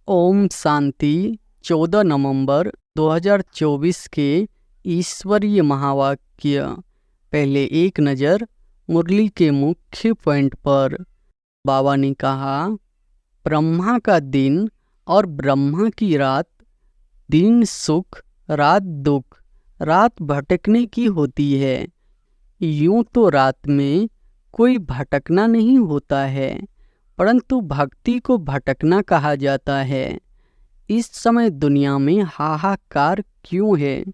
ओम शांति। 14 नवंबर 2024 के ईश्वरीय महावाक्य। पहले एक नज़र मुरली के मुख्य पॉइंट पर। बाबा ने कहा, ब्रह्मा का दिन और ब्रह्मा की रात, दिन सुख रात दुख, रात भटकने की होती है। यूं तो रात में कोई भटकना नहीं होता है, परंतु भक्ति को भटकना कहा जाता है। इस समय दुनिया में हाहाकार क्यों है?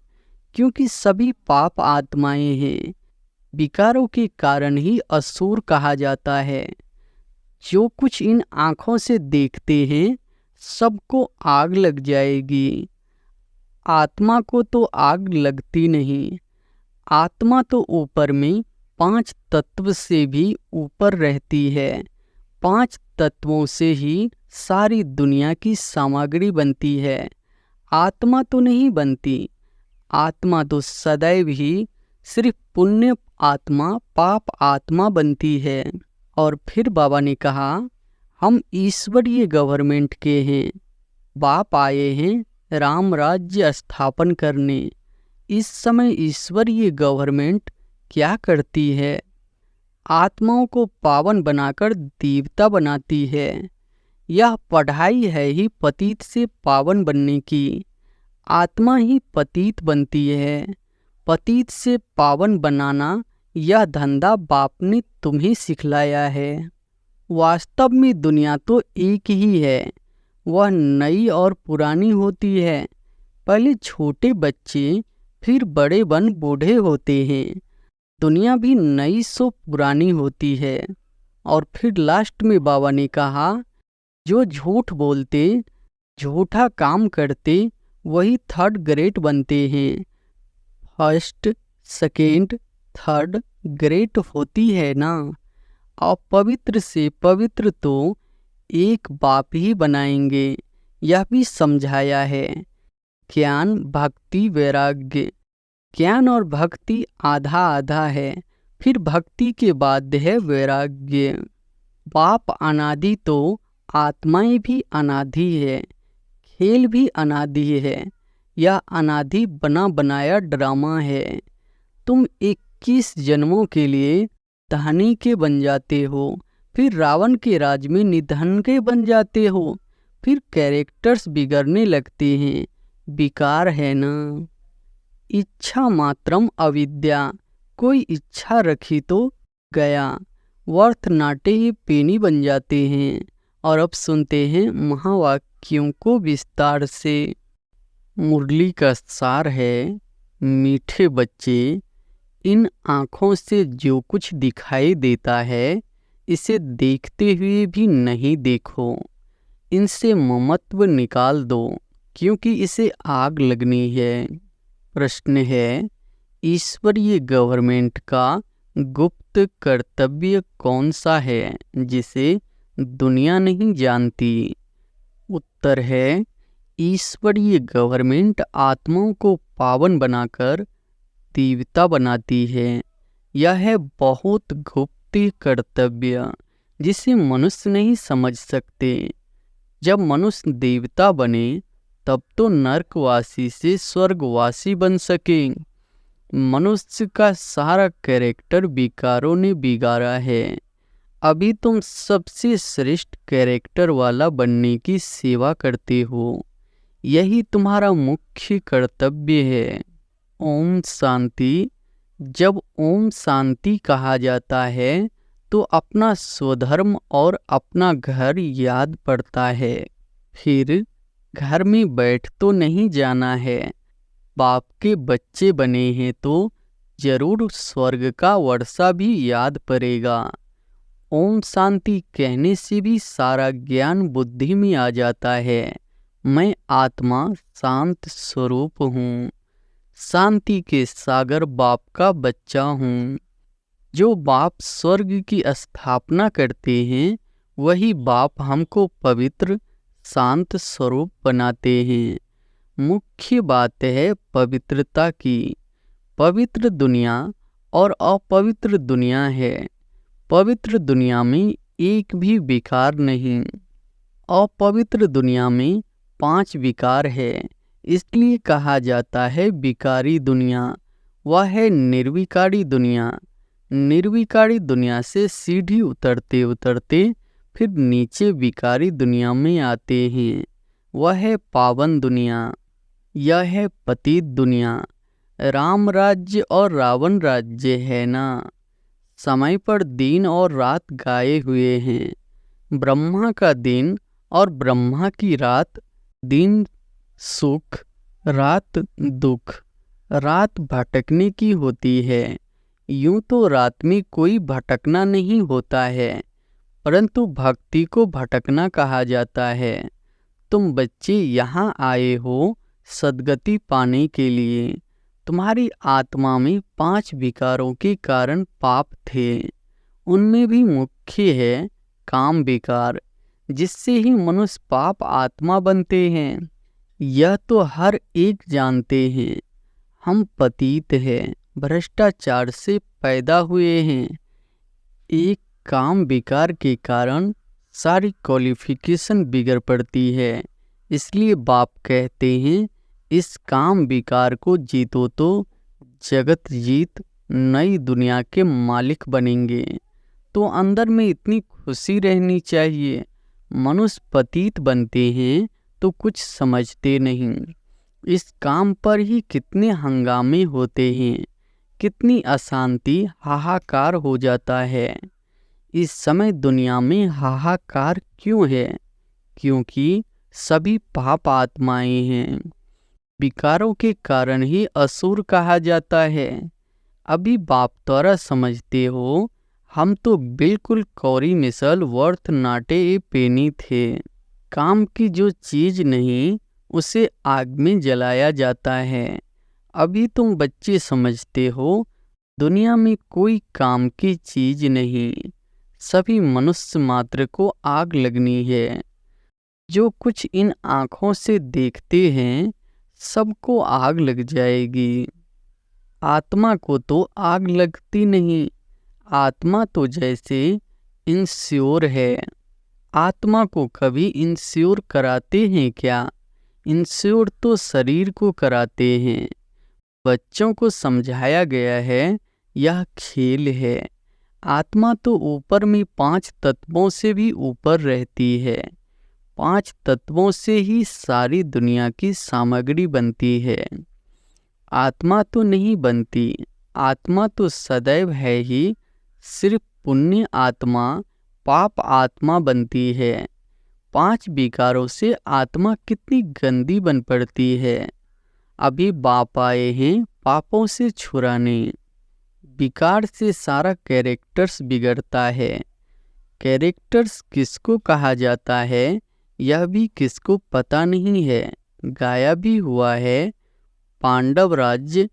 क्योंकि सभी पाप आत्माएं हैं। विकारों के कारण ही असुर कहा जाता है। जो कुछ इन आँखों से देखते हैं सबको आग लग जाएगी। आत्मा को तो आग लगती नहीं। आत्मा तो ऊपर में 5 तत्व से भी ऊपर रहती है। 5 तत्वों से ही सारी दुनिया की सामग्री बनती है। आत्मा तो नहीं बनती। आत्मा तो सदैव ही सिर्फ पुण्य आत्मा, पाप आत्मा बनती है। और फिर बाबा ने कहा, हम ईश्वरीय गवर्नमेंट के हैं। बाप आए हैं राम राज्य स्थापन करने। इस समय ईश्वरीय गवर्नमेंट क्या करती है? आत्माओं को पावन बनाकर देवता बनाती है। यह पढ़ाई है ही पतित से पावन बनने की। आत्मा ही पतित बनती है। पतित से पावन बनाना यह धंधा बाप ने तुम्हें सिखलाया है। वास्तव में दुनिया तो एक ही है। वह नई और पुरानी होती है। पहले छोटे बच्चे, फिर बड़े बन बूढ़े होते हैं। दुनिया भी नई सो पुरानी होती है। और फिर लास्ट में बाबा ने कहा, जो झूठ बोलते, झूठा काम करते, वही थर्ड ग्रेड बनते हैं। फर्स्ट, सेकेंड, थर्ड ग्रेड होती है ना। अपवित्र से पवित्र तो एक बाप ही बनाएंगे। यह भी समझाया है। ज्ञान, भक्ति, वैराग्य। ज्ञान और भक्ति आधा आधा है। फिर भक्ति के बाद है वैराग्य। बाप अनादि तो आत्माएं भी अनादि है। खेल भी अनादि है। यह अनादि बना बनाया ड्रामा है। तुम 21 जन्मों के लिए धनी के बन जाते हो, फिर रावण के राज में निधन के बन जाते हो। फिर कैरेक्टर्स बिगड़ने लगते हैं। विकार है ना। इच्छा मात्रम अविद्या। कोई इच्छा रखी तो गया। वर्थ नाटे ही पेनी बन जाते हैं। और अब सुनते हैं महावाक्यों को विस्तार से। मुरली का सार है, मीठे बच्चे, इन आँखों से जो कुछ दिखाई देता है इसे देखते हुए भी नहीं देखो। इनसे ममत्व निकाल दो, क्योंकि इसे आग लगनी है। प्रश्न है, ईश्वरीय गवर्नमेंट का गुप्त कर्तव्य कौन सा है जिसे दुनिया नहीं जानती? उत्तर है, ईश्वरीय गवर्नमेंट आत्माओं को पावन बनाकर देवता बनाती है। यह है बहुत गुप्त कर्तव्य जिसे मनुष्य नहीं समझ सकते। जब मनुष्य देवता बने तब तो नरकवासी से स्वर्गवासी बन सके। मनुष्य का सारा कैरेक्टर विकारों ने बिगाड़ा है। अभी तुम सबसे श्रेष्ठ कैरेक्टर वाला बनने की सेवा करते हो। यही तुम्हारा मुख्य कर्तव्य है। ओम शांति। जब ओम शांति कहा जाता है तो अपना स्वधर्म और अपना घर याद पड़ता है। फिर घर में बैठ तो नहीं जाना है। बाप के बच्चे बने हैं तो जरूर स्वर्ग का वर्षा भी याद पड़ेगा। ओम शांति कहने से भी सारा ज्ञान बुद्धि में आ जाता है। मैं आत्मा शांत स्वरूप हूँ। शांति के सागर बाप का बच्चा हूँ। जो बाप स्वर्ग की स्थापना करते हैं वही बाप हमको पवित्र शांत स्वरूप बनाते हैं। मुख्य बात है पवित्रता की। पवित्र दुनिया और अपवित्र दुनिया है। पवित्र दुनिया में एक भी विकार नहीं। अपवित्र दुनिया में 5 विकार है, इसलिए कहा जाता है विकारी दुनिया। वह है निर्विकारी दुनिया। निर्विकारी दुनिया से सीढ़ी उतरते उतरते फिर नीचे विकारी दुनिया में आते हैं। वह है पावन दुनिया। यह है पतित दुनिया। राम राज्य और रावण राज्य है ना। समय पर दिन और रात गाए हुए हैं। ब्रह्मा का दिन और ब्रह्मा की रात। दिन सुख, रात दुख। रात भटकने की होती है। यूं तो रात में कोई भटकना नहीं होता है, परंतु भक्ति को भटकना कहा जाता है। तुम बच्चे यहाँ आए हो सद्गति पाने के लिए। तुम्हारी आत्मा में 5 विकारों के कारण पाप थे। उनमें भी मुख्य है काम विकार, जिससे ही मनुष्य पाप आत्मा बनते हैं। यह तो हर एक जानते हैं। हम पतित हैं, भ्रष्टाचार से पैदा हुए हैं। एक काम विकार के कारण सारी क्वालिफिकेशन बिगड़ पड़ती है। इसलिए बाप कहते हैं, इस काम विकार को जीतो तो जगत जीत नई दुनिया के मालिक बनेंगे। तो अंदर में इतनी खुशी रहनी चाहिए। मनुष्य पतित बनते हैं तो कुछ समझते नहीं। इस काम पर ही कितने हंगामे होते हैं, कितनी अशांति, हाहाकार हो जाता है। इस समय दुनिया में हाहाकार क्यों है? क्योंकि सभी पाप आत्माएं हैं। विकारों के कारण ही असुर कहा जाता है। अभी बाप द्वारा समझते हो, हम तो बिल्कुल कौरी मिसल वर्थ नाटे ए पेनी थे। काम की जो चीज नहीं, उसे आग में जलाया जाता है। अभी तुम बच्चे समझते हो, दुनिया में कोई काम की चीज नहीं, सभी मनुष्य मात्र को आग लगनी है। जो कुछ इन आँखों से देखते हैं, सबको आग लग जाएगी। आत्मा को तो आग लगती नहीं। आत्मा तो जैसे इंश्योर है। आत्मा को कभी इंश्योर कराते हैं क्या? इंश्योर तो शरीर को कराते हैं। बच्चों को समझाया गया है, यह खेल है। आत्मा तो ऊपर में 5 तत्वों से भी ऊपर रहती है। 5 तत्वों से ही सारी दुनिया की सामग्री बनती है। आत्मा तो नहीं बनती। आत्मा तो सदैव है ही। सिर्फ पुण्य आत्मा, पाप आत्मा बनती है। 5 विकारों से आत्मा कितनी गंदी बन पड़ती है। अभी बाप आए हैं पापों से छुड़ाने। विकार से सारा कैरेक्टर्स बिगड़ता है। कैरेक्टर्स किसको कहा जाता है, यह भी किसको पता नहीं है। गाया भी हुआ है, पांडव राज्य,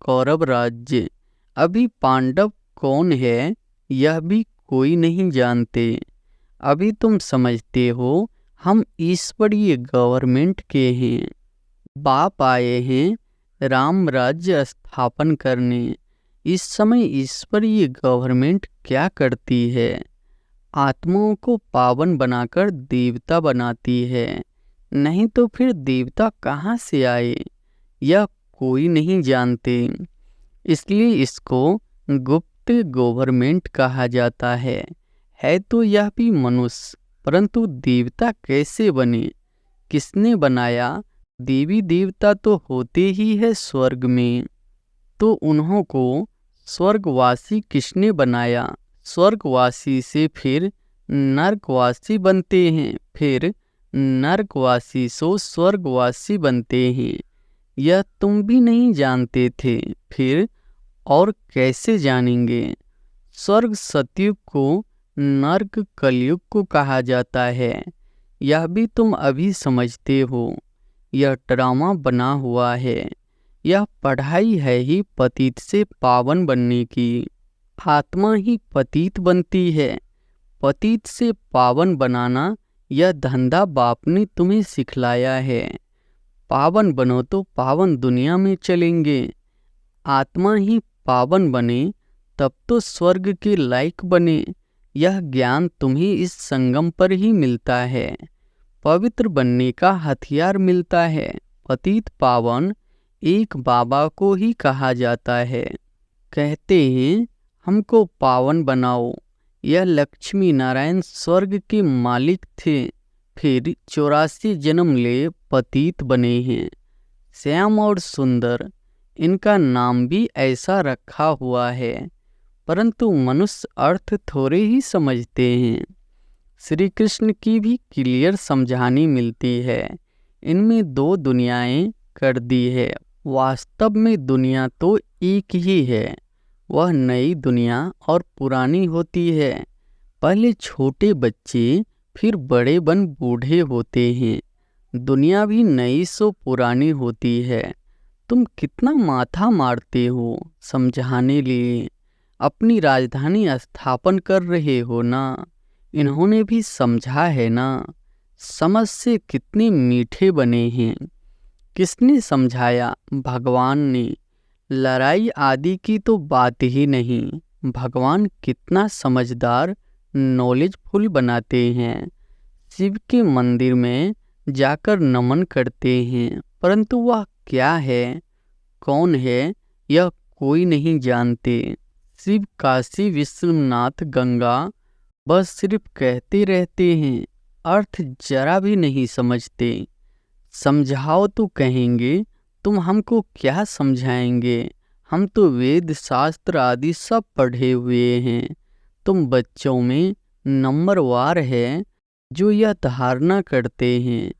कौरव राज्य। अभी पांडव कौन है, यह भी कोई नहीं जानते। अभी तुम समझते हो, हम ईश्वरीय गवर्नमेंट के हैं। बाप आए हैं राम राज्य स्थापन करने। इस समय ईश्वरीय गवर्नमेंट क्या करती है? आत्माओं को पावन बनाकर देवता बनाती है। नहीं तो फिर देवता कहाँ से आए, यह कोई नहीं जानते। इसलिए इसको गुप्त गवर्नमेंट कहा जाता है। तो यह भी मनुष्य, परंतु देवता कैसे बने, किसने बनाया? देवी देवता तो होते ही है स्वर्ग में, तो उन्हों को स्वर्गवासी किसने बनाया? स्वर्गवासी से फिर नरकवासी बनते हैं, फिर नरकवासी से स्वर्गवासी बनते हैं। यह तुम भी नहीं जानते थे, फिर और कैसे जानेंगे? स्वर्ग सतयुग को, नरक कलयुग को कहा जाता है। यह भी तुम अभी समझते हो। यह ड्रामा बना हुआ है। यह पढ़ाई है ही पतित से पावन बनने की। आत्मा ही पतित बनती है। पतित से पावन बनाना, यह धंधा बाप ने तुम्हें सिखलाया है। पावन बनो तो पावन दुनिया में चलेंगे। आत्मा ही पावन बने, तब तो स्वर्ग के लायक बने। यह ज्ञान तुम्हें इस संगम पर ही मिलता है। पवित्र बनने का हथियार मिलता है। पतित पावन एक बाबा को ही कहा जाता है। कहते हैं हमको पावन बनाओ। यह लक्ष्मी नारायण स्वर्ग के मालिक थे, फिर 84 जन्म ले पतित बने हैं। श्याम और सुंदर, इनका नाम भी ऐसा रखा हुआ है, परंतु मनुष्य अर्थ थोड़े ही समझते हैं। श्री कृष्ण की भी क्लियर समझानी मिलती है। इनमें दो दुनियाएं कर दी है। वास्तव में दुनिया तो एक ही है। वह नई दुनिया और पुरानी होती है। पहले छोटे बच्चे, फिर बड़े बन बूढ़े होते हैं। दुनिया भी नई सो पुरानी होती है। तुम कितना माथा मारते हो समझाने लिए। अपनी राजधानी स्थापन कर रहे हो ना। इन्होंने भी समझा है ना। समझ से कितने मीठे बने हैं। किसने समझाया? भगवान ने। लड़ाई आदि की तो बात ही नहीं। भगवान कितना समझदार, नॉलेजफुल बनाते हैं। शिव के मंदिर में जाकर नमन करते हैं, परंतु वह क्या है, कौन है, यह कोई नहीं जानते। शिव, काशी विश्वनाथ, गंगा बस सिर्फ कहते रहते हैं, अर्थ जरा भी नहीं समझते। समझाओ तो कहेंगे तुम हमको क्या समझाएंगे, हम तो वेद शास्त्र आदि सब पढ़े हुए हैं। तुम बच्चों में नंबरवार है जो यह धारणा करते हैं।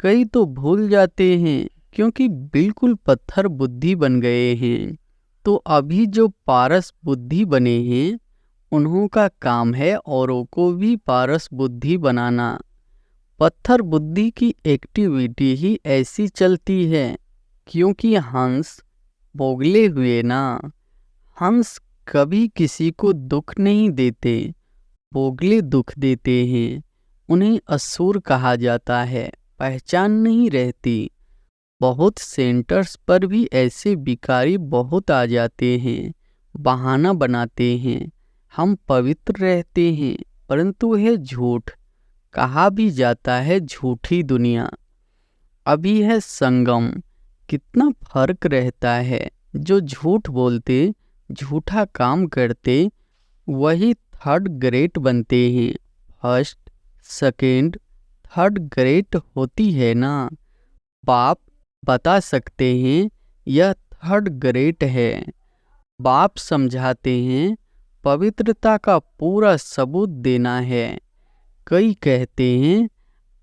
कई तो भूल जाते हैं क्योंकि बिल्कुल पत्थर बुद्धि बन गए हैं। तो अभी जो पारस बुद्धि बने हैं, उन्हों का काम है औरों को भी पारस बुद्धि बनाना। पत्थर बुद्धि की एक्टिविटी ही ऐसी चलती है क्योंकि हंस बोगले हुए ना। हंस कभी किसी को दुख नहीं देते, बोगले दुख देते हैं। उन्हें असुर कहा जाता है, पहचान नहीं रहती। बहुत सेंटर्स पर भी ऐसे भिखारी बहुत आ जाते हैं, बहाना बनाते हैं। हम पवित्र रहते हैं, परंतु है झूठ। कहा भी जाता है झूठी दुनिया। अभी है संगम। कितना फर्क रहता है। जो झूठ बोलते, झूठा काम करते, वही थर्ड ग्रेड बनते हैं। फर्स्ट, सेकेंड, थर्ड ग्रेड होती है ना। बाप बता सकते हैं यह थर्ड ग्रेड है। बाप समझाते हैं पवित्रता का पूरा सबूत देना है। कई कहते हैं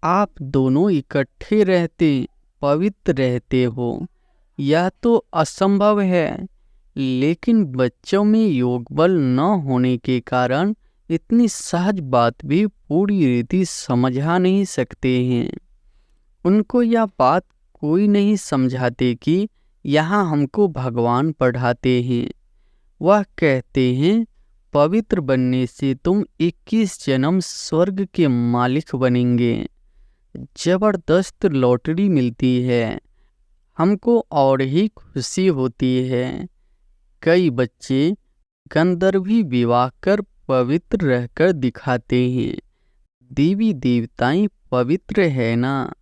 आप दोनों इकट्ठे रहते पवित्र रहते हो, यह तो असंभव है। लेकिन बच्चों में योग बल न होने के कारण इतनी सहज बात भी पूरी रीति समझा नहीं सकते हैं। उनको यह बात कोई नहीं समझाते कि यहाँ हमको भगवान पढ़ाते हैं। वह कहते हैं पवित्र बनने से तुम 21 जन्म स्वर्ग के मालिक बनेंगे। जबरदस्त लॉटरी मिलती है। हमको और ही खुशी होती है। कई बच्चे गंधर्वी विवाह कर पवित्र रहकर दिखाते हैं। देवी देवताएं पवित्र है ना।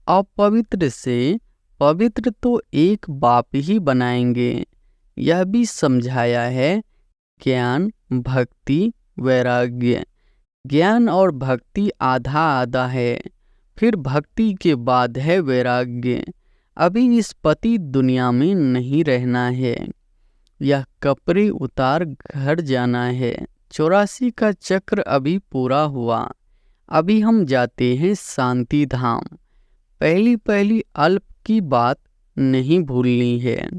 अपवित्र से पवित्र तो एक बाप ही बनाएंगे। यह भी समझाया है ज्ञान, भक्ति, वैराग्य। ज्ञान और भक्ति आधा आधा है, फिर भक्ति के बाद है वैराग्य। अभी इस पति दुनिया में नहीं रहना है। यह कपड़े उतार घर जाना है। 84 का चक्र अभी पूरा हुआ। अभी हम जाते हैं शांति धाम। पहली पहली अल्प की बात नहीं भूलनी है।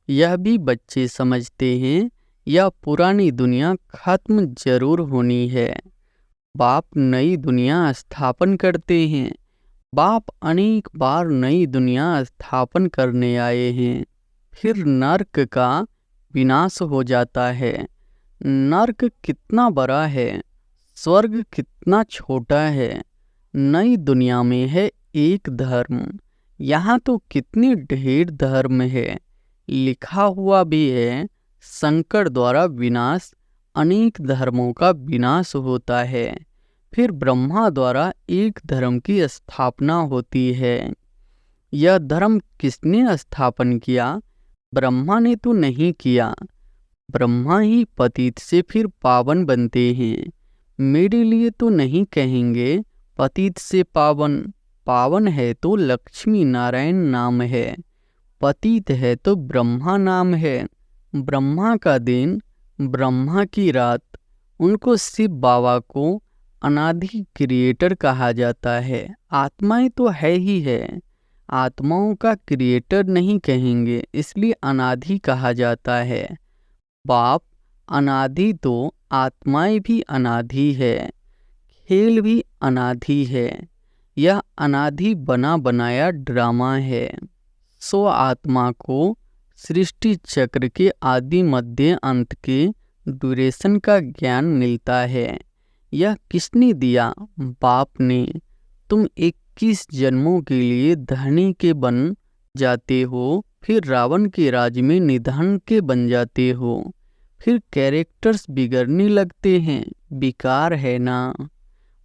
यह भी बच्चे समझते हैं यह पुरानी दुनिया खत्म जरूर होनी है। बाप नई दुनिया स्थापन करते हैं। बाप अनेक बार नई दुनिया स्थापन करने आए हैं। फिर नर्क का विनाश हो जाता है। नर्क कितना बड़ा है, स्वर्ग कितना छोटा है। नई दुनिया में है एक धर्म, यहाँ तो कितने ढेर धर्म है। लिखा हुआ भी है शंकर द्वारा विनाश, अनेक धर्मों का विनाश होता है। फिर ब्रह्मा द्वारा एक धर्म की स्थापना होती है। यह धर्म किसने स्थापन किया? ब्रह्मा ने तो नहीं किया। ब्रह्मा ही पतित से फिर पावन बनते हैं। मेरे लिए तो नहीं कहेंगे पतित से पावन। पावन है तो लक्ष्मी नारायण नाम है, पतित है तो ब्रह्मा नाम है। ब्रह्मा का दिन, ब्रह्मा की रात। उनको शिव बाबा को अनादि क्रिएटर कहा जाता है। आत्माएं तो है ही है, आत्माओं का क्रिएटर नहीं कहेंगे, इसलिए अनादि कहा जाता है। बाप अनादि तो आत्माएं भी अनादि है, खेल भी अनादि है। यह अनादि बना बनाया ड्रामा है। सो आत्मा को सृष्टि चक्र के आदि मध्य अंत के ड्यूरेशन का ज्ञान मिलता है। यह किसने दिया? बाप ने। तुम 21 जन्मों के लिए धनी के बन जाते हो, फिर रावण के राज में निधन के बन जाते हो, फिर कैरेक्टर्स बिगड़ने लगते हैं। बेकार है ना?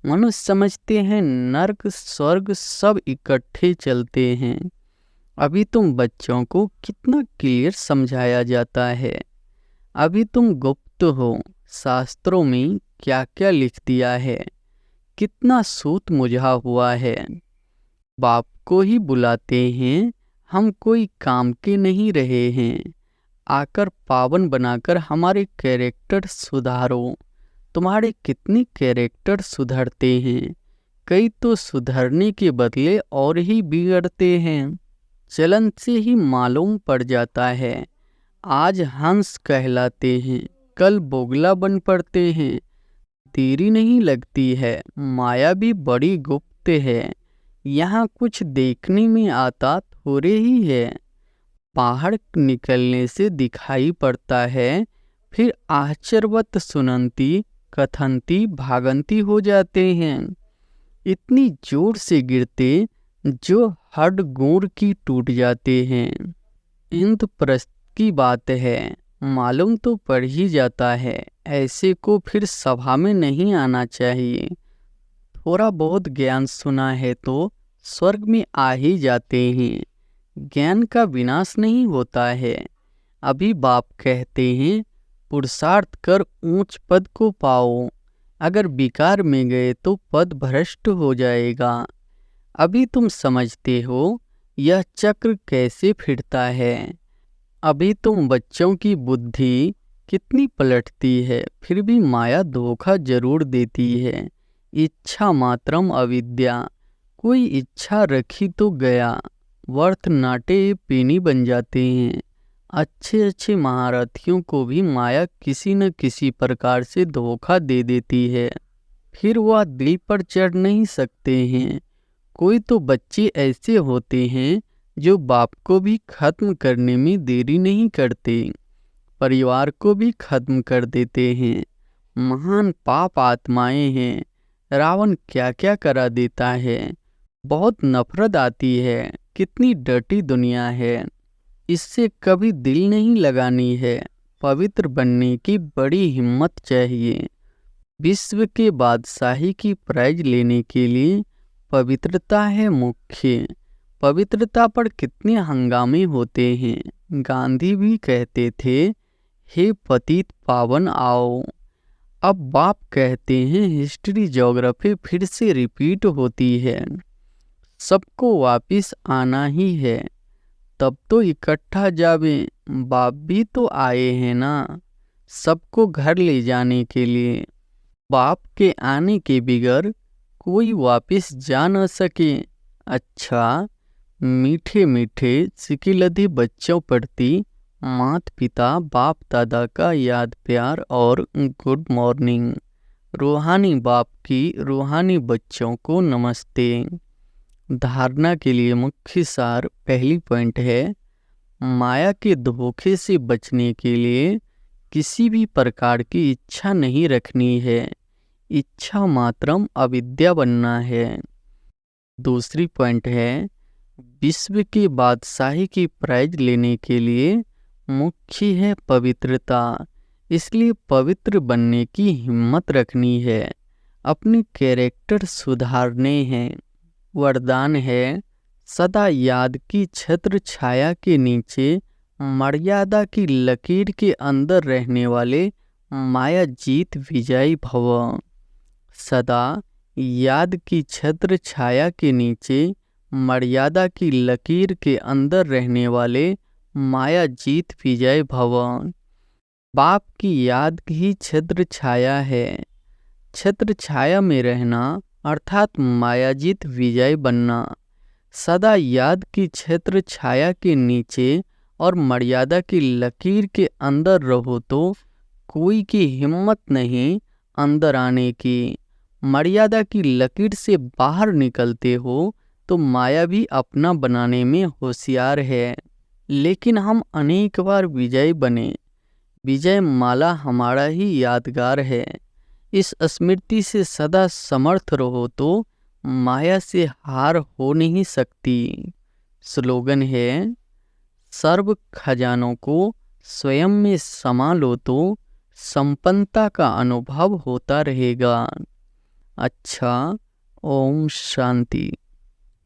मनुष्य समझते हैं नर्क स्वर्ग सब इकट्ठे चलते हैं। अभी तुम बच्चों को कितना क्लियर समझाया जाता है। अभी तुम गुप्त हो। शास्त्रों में क्या क्या लिख दिया है, कितना सूत मुझा हुआ है। बाप को ही बुलाते हैं, हम कोई काम के नहीं रहे हैं। आकर पावन बनाकर हमारे कैरेक्टर सुधारो। तुम्हारे कितने कैरेक्टर सुधरते हैं, कई तो सुधरने के बदले और ही बिगड़ते हैं। चलन से ही मालूम पड़ जाता है। आज हंस कहलाते हैं, कल बोगला बन पड़ते हैं। देरी नहीं लगती है, माया भी बड़ी गुप्त है। यहाँ कुछ देखने में आता थोड़े ही है, बाहर निकलने से दिखाई पड़ता है। फिर आश्चर्यवत सुनंती कथनती भागंती हो जाते हैं। इतनी जोर से गिरते जो हड्ड गोड़ की टूट जाते हैं। इंद्रप्रस्थ की बात है, मालूम तो पड़ ही जाता है। ऐसे को फिर सभा में नहीं आना चाहिए। थोड़ा बहुत ज्ञान सुना है तो स्वर्ग में आ ही जाते हैं। ज्ञान का विनाश नहीं होता है। अभी बाप कहते हैं पुरुषार्थ कर ऊंच पद को पाओ। अगर विकार में गए तो पद भ्रष्ट हो जाएगा। अभी तुम समझते हो यह चक्र कैसे फिरता है। अभी तुम बच्चों की बुद्धि कितनी पलटती है, फिर भी माया धोखा जरूर देती है। इच्छा मात्रम अविद्या। कोई इच्छा रखी तो गया, वर्थ नाटे पीनी बन जाते हैं। अच्छे अच्छे महारथियों को भी माया किसी न किसी प्रकार से धोखा दे देती है, फिर वह दिल पर चढ़ नहीं सकते हैं। कोई तो बच्चे ऐसे होते हैं जो बाप को भी खत्म करने में देरी नहीं करते, परिवार को भी खत्म कर देते हैं। महान पाप आत्माएं हैं। रावण क्या क्या करा देता है। बहुत नफरत आती है। कितनी डर्टी दुनिया है। इससे कभी दिल नहीं लगानी है। पवित्र बनने की बड़ी हिम्मत चाहिए। विश्व के बादशाही की प्राइज लेने के लिए पवित्रता है मुख्य। पवित्रता पर कितने हंगामे होते हैं। गांधी भी कहते थे, हे पतित पावन आओ। अब बाप कहते हैं हिस्ट्री ज्योग्राफी फिर से रिपीट होती है। सबको वापिस आना ही है। तब तो इकट्ठा जावे। बाप भी तो आए हैं ना, सबको घर ले जाने के लिए। बाप के आने के बिगर कोई वापिस जा न सके। अच्छा, मीठे मीठे सिकिलधे बच्चों प्रति माता पिता बाप दादा का याद प्यार और गुड मॉर्निंग। रूहानी बाप की रूहानी बच्चों को नमस्ते। धारणा के लिए मुख्य सार पहली पॉइंट है, माया के धोखे से बचने के लिए किसी भी प्रकार की इच्छा नहीं रखनी है। इच्छा मात्रम अविद्या बनना है। दूसरी पॉइंट है, विश्व की बादशाही की प्राइज लेने के लिए मुख्य है पवित्रता। इसलिए पवित्र बनने की हिम्मत रखनी है। अपनी कैरेक्टर सुधारने हैं। वरदान है सदा याद की छत्र छाया के नीचे, मर्यादा की लकीर के अंदर रहने वाले माया जीत विजयी भव। सदा याद की छत्र छाया के नीचे, मर्यादा की लकीर के अंदर रहने वाले माया जीत विजय भव। बाप की याद ही छत्र छाया है। छत्र छाया में रहना अर्थात मायाजीत विजय बनना। सदा याद की छत्र छाया के नीचे और मर्यादा की लकीर के अंदर रहो तो कोई की हिम्मत नहीं अंदर आने की। मर्यादा की लकीर से बाहर निकलते हो तो माया भी अपना बनाने में होशियार है। लेकिन हम अनेक बार विजय बने। विजय माला हमारा ही यादगार है। इस स्मृति से सदा समर्थ रहो तो माया से हार हो नहीं सकती। स्लोगन है सर्व खजानों को स्वयं में समा लो तो संपन्नता का अनुभव होता रहेगा। अच्छा, ओम शांति।